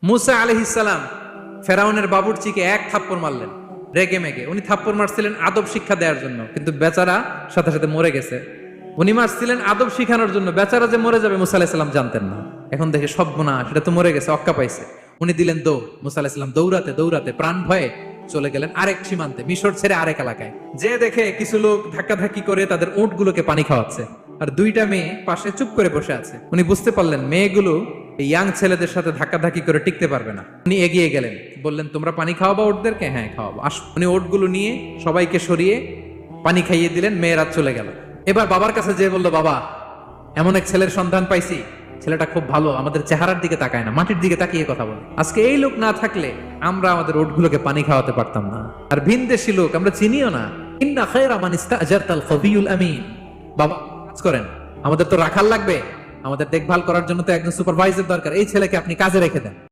মুসা আলাইহিস সালাম ফেরাউনের বাবুর্চিকে এক থাপ্পড় মারলেন রেগে মেগে। উনি থাপ্পড় মারছিলেন আদব শিক্ষা দেওয়ার জন্য, কিন্তু বেচারা সাথে সাথে মরে গেছে। উনি মারছিলেন আদব শিখানোর জন্য, বেচারা যে মরে যাবে মুসা আলাইহিস সালাম জানতেন না। এখন দেখে সর্বনাশ, সেটা তো মরে গেছে, অক্কা পাইছে। উনি দিলেন দৌড়। মুসা আলাইহিস সালাম দৌড়াতে দৌড়াতে প্রাণ ভয়ে চলে গেলেন আরেক সীমান্তে, মিশর ছেড়ে আরেক এলাকায়। যে দেখে কিছু লোক ধাক্কাধাক্কি করে তাদের উটগুলোকে পানি খাওয়াচ্ছে, আর দুইটা মেয়ে পাশে চুপ করে বসে আছে। উনি বুঝতে পারলেন মেয়েগুলো এই ইয়াং ছেলেদের সাথে ধাক্কাধাক্কি করে টিকতে পারবে না। উনি এগিয়ে গেলেন, বললেন তোমরা পানি খাওয়াবা ওটদেরকে? হ্যাঁ খাওয়াবো, আসো। উনি ওটগুলো নিয়ে সবাইকে সরিয়ে পানি খাইয়ে দিলেন, মেয়েরা চলে গেল। এবার বাবার কাছে যেয়ে বললো, বাবা এমন এক ছেলের সন্ধান পাইছি, ছেলেটা খুব ভালো, আমাদের চেহারার দিকে তাকায় না, মাটির দিকে তাকিয়ে কথা বলে। আজকে এই লোক না থাকলে আমরা আমাদের ওটগুলোকে পানি খাওয়াতে পারতাম না। আর ভিনদেশী লোক আমরা চিনিও না। ইন্না খায়রা মান ইস্তাজারতাল কবিয়ুল আমিন। বাবা কাজ করেন, আমাদের তো রাখাল লাগবে, আমাদের দেখভাল করার জন্য তো একজন সুপারভাইজার দরকার, এই ছেলেকে আপনি কাজে রেখে দেন।